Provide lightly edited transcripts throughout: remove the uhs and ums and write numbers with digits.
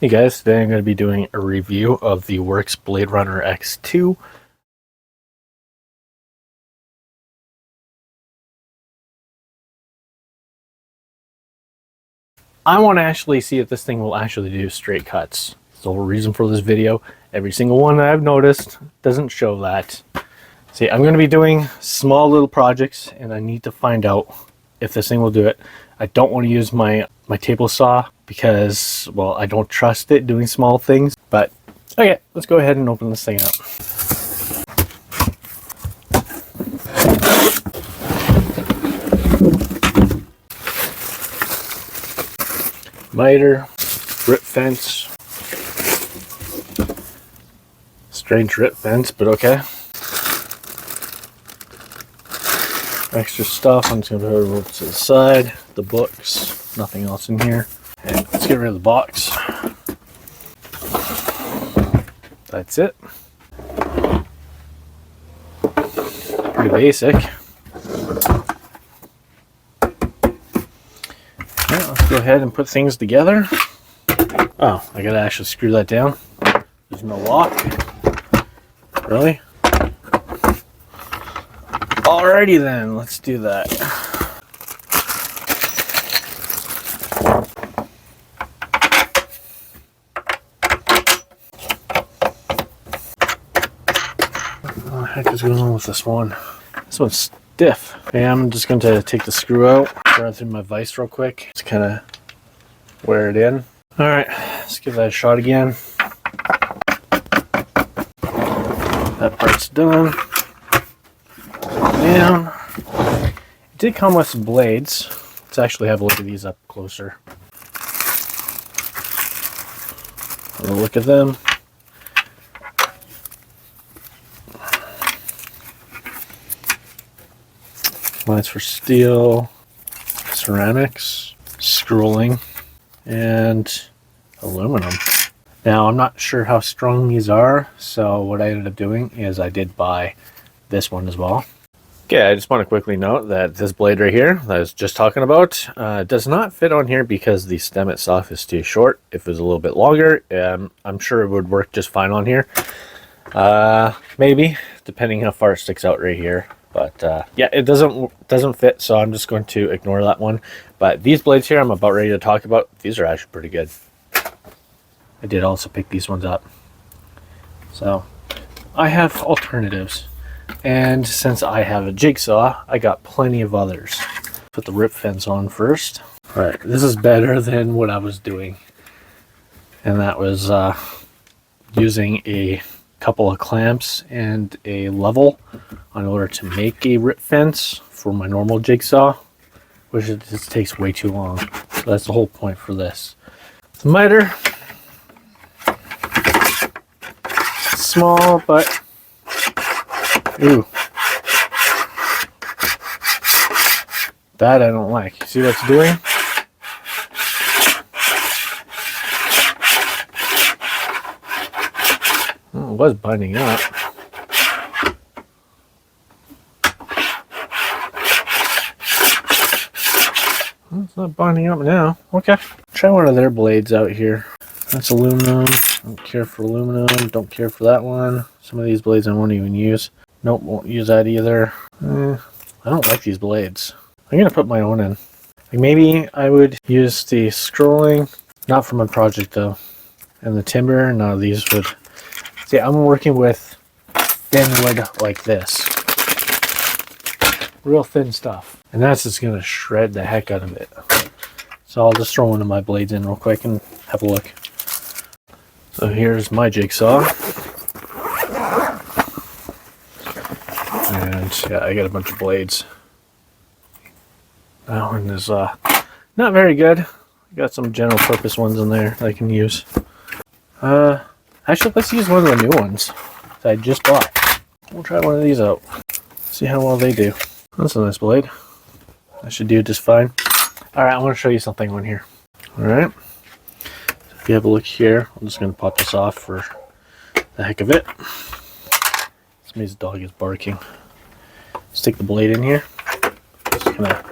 Hey guys, today I'm going to be doing a review of the WORX Bladerunner X2. I want to actually see if this thing will actually do straight cuts. That's the whole reason for this video. Every single one that I've noticed doesn't show that. See, I'm going to be doing small little projects and I need to find out if this thing will do it. I don't want to use my table saw because, well, I don't trust it doing small things. But okay, let's go ahead and open this thing up. Miter, rip fence. Strange rip fence, but okay. Extra stuff. I'm just going to put it over to the side. The books. Nothing else in here. And let's get rid of the box. That's it. Pretty basic. Alright, let's go ahead and put things together. Oh, I gotta actually screw that down. There's no lock. Really? Alrighty then, let's do that. What the heck is going on with this one? This one's stiff. Okay, I'm just going to take the screw out, run through my vise real quick. Just kind of wear it in. Alright, let's give that a shot again. That part's done. Down. It did come with some blades. Let's actually have a look at these up closer. Have a look at them. Lines for steel, ceramics, scrolling, and aluminum. Now I'm not sure how strong these are, so what I ended up doing is I did buy this one as well. Okay, I just want to quickly note that this blade right here that I was just talking about does not fit on here because the stem itself is too short. If it was a little bit longer, I'm sure it would work just fine on here. Maybe, depending how far it sticks out right here. But yeah, it doesn't fit, so I'm just going to ignore that one. But these blades here I'm about ready to talk about, these are actually pretty good. I did also pick these ones up. So I have alternatives. And since I have a jigsaw, I got plenty of others. Put the rip fence on first. Alright, this is better than what I was doing. And that was using a couple of clamps and a level in order to make a rip fence for my normal jigsaw, which it just takes way too long. So that's the whole point for this. The miter. Small, but ooh. That I don't like. See what it's doing? Oh, it was binding up. It's not binding up now. Okay. Try one of their blades out here. That's aluminum. Don't care for aluminum. Don't care for that one. Some of these blades I won't even use. Nope, won't use that either. I don't like these blades. I'm going to put my own in. Like maybe I would use the scrolling. Not for my project though. And the timber, no, these would. See, I'm working with thin wood like this. Real thin stuff. And that's just going to shred the heck out of it. So I'll just throw one of my blades in real quick and have a look. So here's my jigsaw. And yeah, I got a bunch of blades. That one is not very good. I got some general purpose ones in there that I can use. Actually, let's use one of the new ones that I just bought. We'll try one of these out. See how well they do. That's a nice blade. That should do just fine. Alright, I want to show you something on here. Alright. If you have a look here, I'm just going to pop this off for the heck of it. Somebody's dog is barking. Stick the blade in here. Just gonna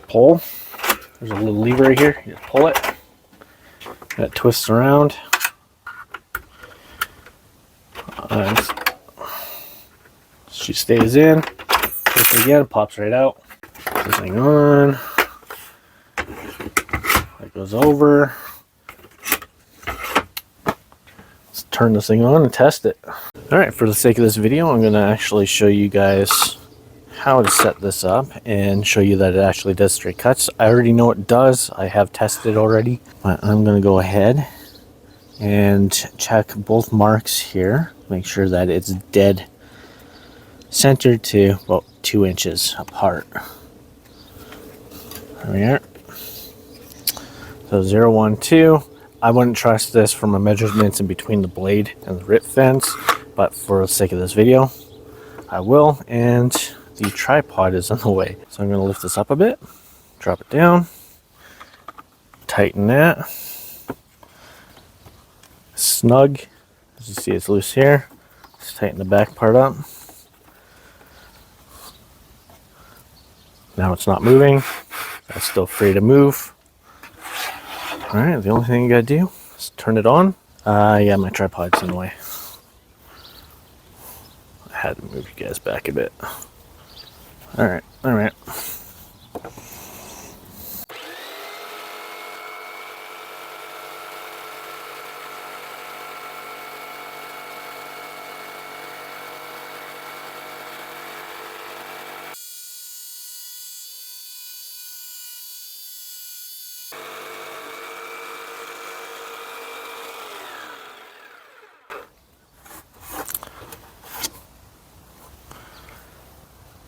pull. There's a little lever right here. You just pull it. That twists around. She stays in. Twist it again, pops right out. Put this thing on. That goes over. Let's turn this thing on and test it. Alright, for the sake of this video, I'm going to actually show you guys how to set this up and show you that it actually does straight cuts. I already know it does. I have tested already. But I'm going to go ahead and check both marks here. Make sure that it's dead centered to about 2 inches apart. There we are. So 0, 1, 2. I wouldn't trust this for my measurements in between the blade and the rip fence, but for the sake of this video, I will. And the tripod is in the way. So I'm going to lift this up a bit, drop it down, tighten that. Snug. As you see, it's loose here. Just tighten the back part up. Now it's not moving. That's still free to move. Alright, the only thing you gotta do is turn it on. Yeah, my tripod's in the way. I had to move you guys back a bit. Alright.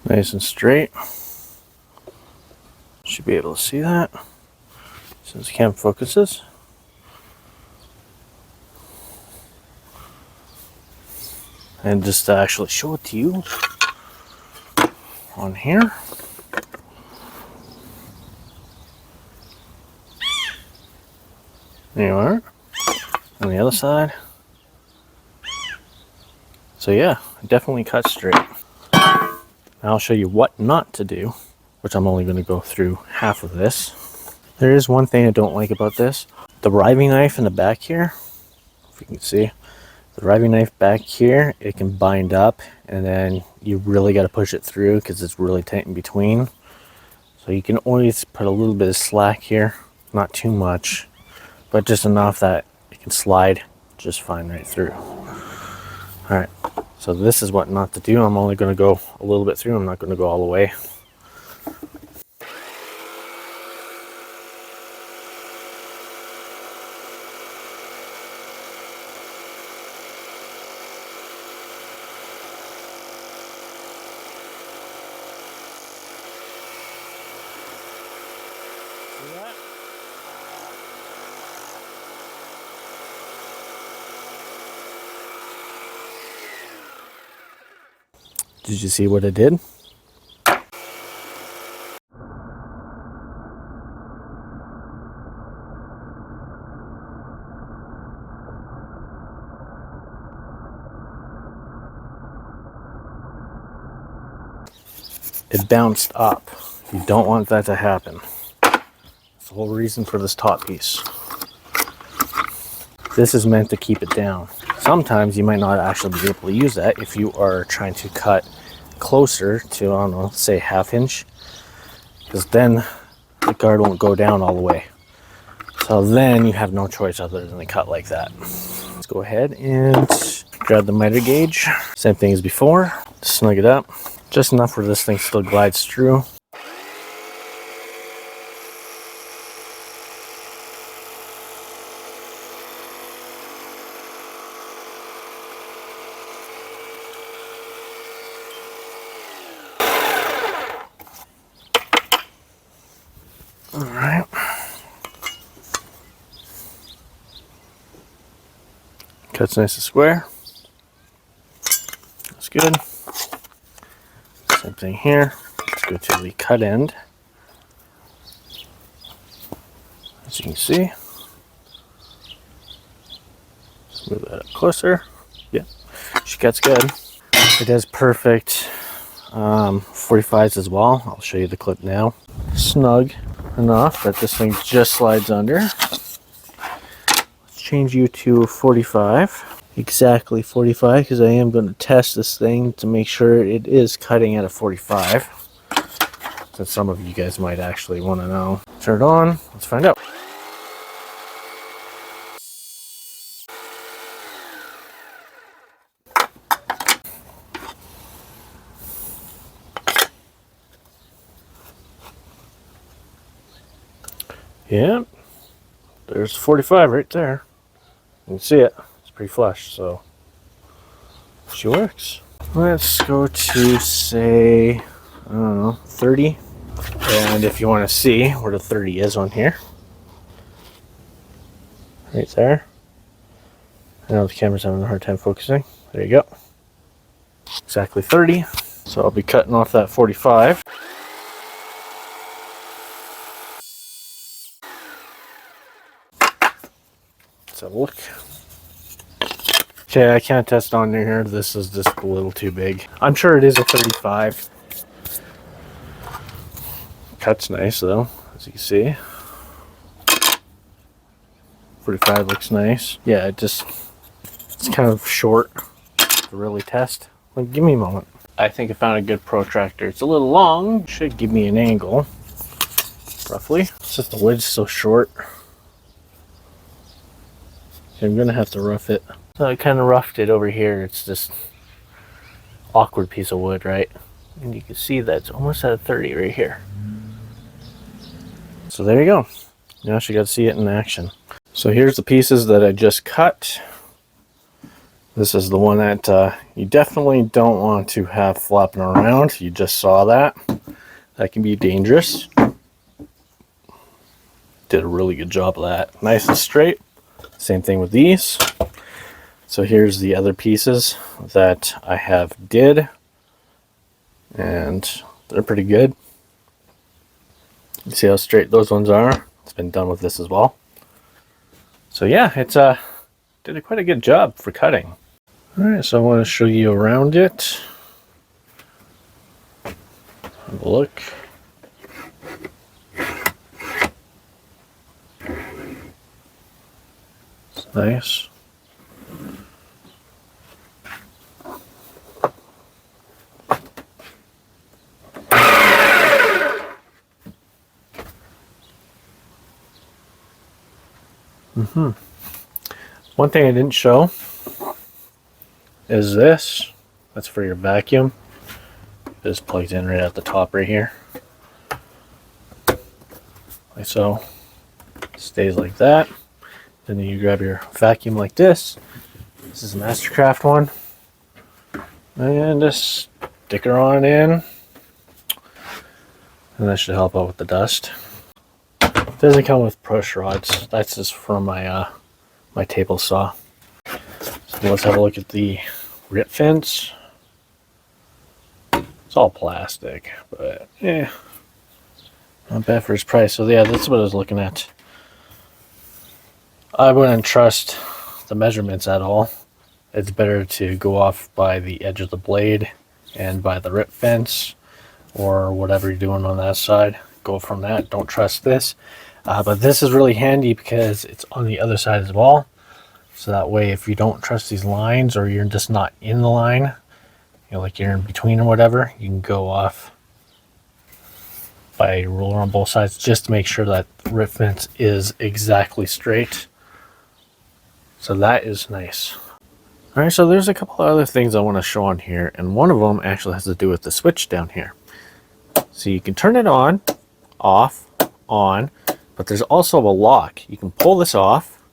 Nice and straight. Should be able to see that since the cam focuses. And just to actually show it to you on here. There you are. On the other side. So yeah, definitely cut straight. Now I'll show you what not to do, which I'm only going to go through half of this. There is one thing I don't like about this. The riving knife in the back here, if you can see, the riving knife back here, it can bind up, and then you really got to push it through because it's really tight in between. So you can always put a little bit of slack here, not too much, but just enough that it can slide just fine right through. Alright, so this is what not to do. I'm only going to go a little bit through. I'm not going to go all the way. See that? Did you see what it did? It bounced up. You don't want that to happen. That's the whole reason for this top piece. This is meant to keep it down. Sometimes you might not actually be able to use that if you are trying to cut closer to, I don't know, say 1/2 inch, because then the guard won't go down all the way. So then you have no choice other than to cut like that. Let's go ahead and grab the miter gauge. Same thing as before. Snug it up. Just enough where this thing still glides through. Alright. Cuts nice and square. That's good. Same thing here. Let's go to the cut end. As you can see. Let's move that up closer. Yeah, she cuts good. It does perfect 45s as well. I'll show you the clip now. Snug enough that this thing just slides under. change you to 45. Exactly 45, because I am going to test this thing to make sure it is cutting at a 45. Since some of you guys might actually want to know. Turn it on, let's find out. Yeah, there's 45 right there. You can see it. It's pretty flush, so she works. Let's go to, say, I don't know, 30. And if you want to see where the 30 is on here, right there. I know the camera's having a hard time focusing. There you go. Exactly 30. So I'll be cutting off that 45. Let's have a look. Okay, I can't test on here. This is just a little too big. I'm sure it is a 35. Cuts nice though, as you can see. 45 looks nice. Yeah, it's kind of short to really test. Like, give me a moment. I think I found a good protractor. It's a little long. Should give me an angle, roughly. It's just the wood's so short. I'm gonna have to rough it. So I kind of roughed it over here. It's just awkward piece of wood, right? And you can see that's almost at a 30 right here. So there you go. Now you got to see it in action. So here's the pieces that I just cut. This is the one that you definitely don't want to have flopping around. You just saw that. That can be dangerous. Did a really good job of that. Nice and straight. Same thing with these. So here's the other pieces that I have did. And they're pretty good. You see how straight those ones are? It's been done with this as well. So yeah, it's did quite a good job for cutting. Alright, so I want to show you around it. Have a look. It's nice. One thing I didn't show is this. That's for your vacuum. It's plugged in right at the top right here. Like so. It stays like that. Then you grab your vacuum like this. This is a Mastercraft one. And just stick her on in. And that should help out with the dust. It doesn't come with push rods. That's just from my my table saw. So let's have a look at the rip fence. It's all plastic, but yeah, not bad for its price. So yeah, that's what I was looking at. I wouldn't trust the measurements at all. It's better to go off by the edge of the blade and by the rip fence or whatever you're doing on that side. Go from that. Don't trust this. But this is really handy because it's on the other side as well. So that way, if you don't trust these lines or you're just not in the line, you know, like you're in between or whatever, you can go off by a ruler on both sides just to make sure that the rip fence is exactly straight. So that is nice. All right, so there's a couple of other things I want to show on here, and one of them actually has to do with the switch down here. So you can turn it on, off, on, but there's also a lock. You can pull this off,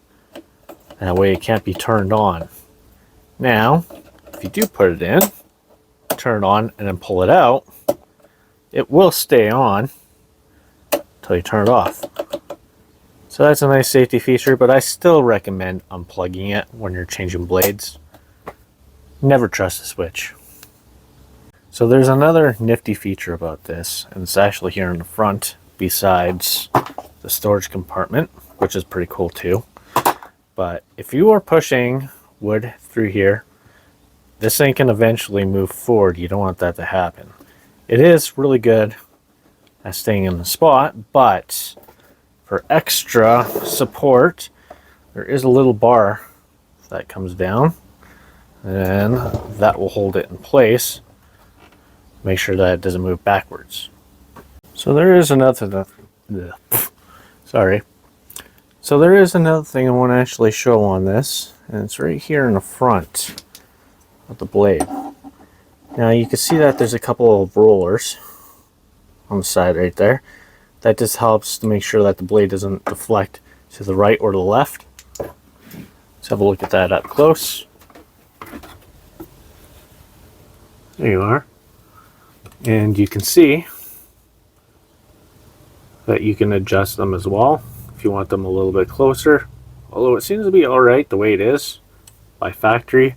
and that way it can't be turned on. Now, if you do put it in, turn it on, and then pull it out, it will stay on until you turn it off. So that's a nice safety feature, but I still recommend unplugging it when you're changing blades. Never trust the switch. So there's another nifty feature about this, and it's actually here in the front besides the storage compartment, which is pretty cool too. But if you are pushing wood through here, this thing can eventually move forward. You don't want that to happen. It is really good at staying in the spot, but for extra support, there is a little bar that comes down, and that will hold it in place. Make sure that it doesn't move backwards. So there is another sorry. So there is another thing I want to actually show on this, and it's right here in the front of the blade. Now you can see that there's a couple of rollers on the side right there. That just helps to make sure that the blade doesn't deflect to the right or the left. Let's have a look at that up close. There you are. And you can see that you can adjust them as well if you want them a little bit closer. Although it seems to be alright the way it is by factory.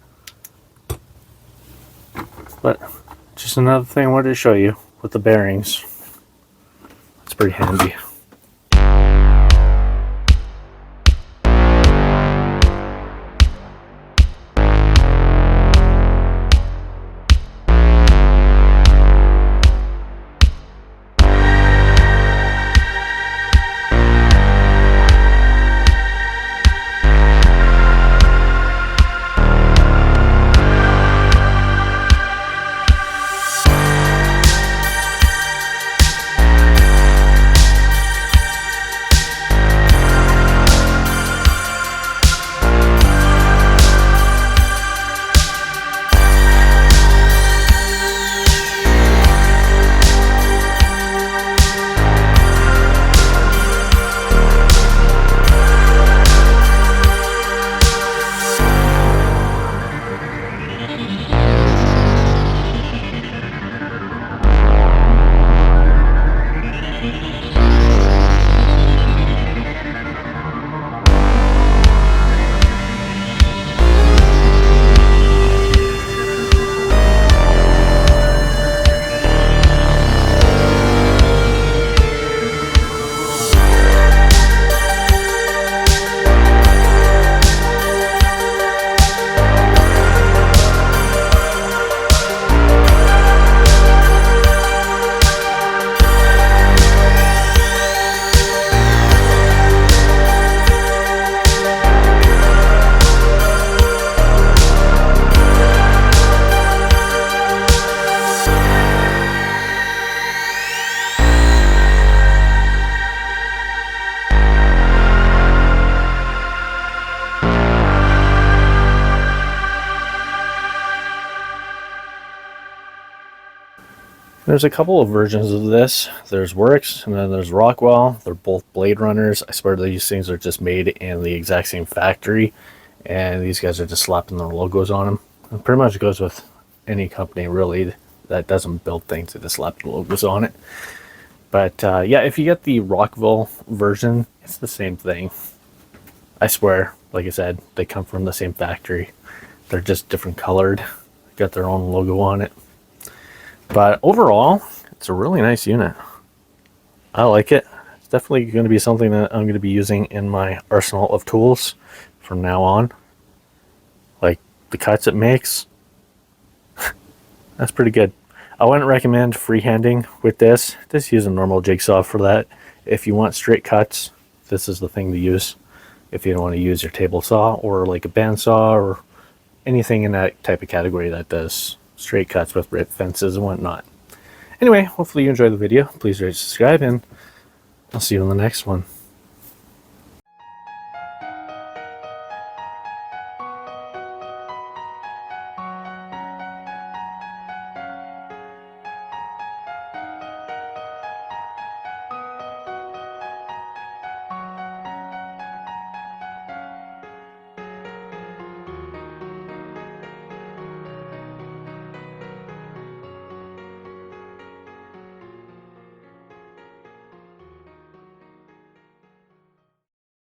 But just another thing I wanted to show you with the bearings. It's pretty handy. There's a couple of versions of this. There's WORX and then there's Rockwell. They're both Bladerunners. I swear these things are just made in the exact same factory, and these guys are just slapping their logos on them. It pretty much goes with any company really that doesn't build things, they just slap the logos on it. But yeah, if you get the Rockwell version, it's the same thing. I swear, like I said, they come from the same factory. They're just different colored. Got their own logo on it. But overall, it's a really nice unit. I like it. It's definitely going to be something that I'm going to be using in my arsenal of tools from now on. Like the cuts it makes, that's pretty good. I wouldn't recommend freehanding with this. Just use a normal jigsaw for that. If you want straight cuts, this is the thing to use. If you don't want to use your table saw or like a bandsaw or anything in that type of category that does straight cuts with rip fences and whatnot. Anyway, hopefully you enjoyed the video. Please rate, subscribe, and I'll see you in the next one.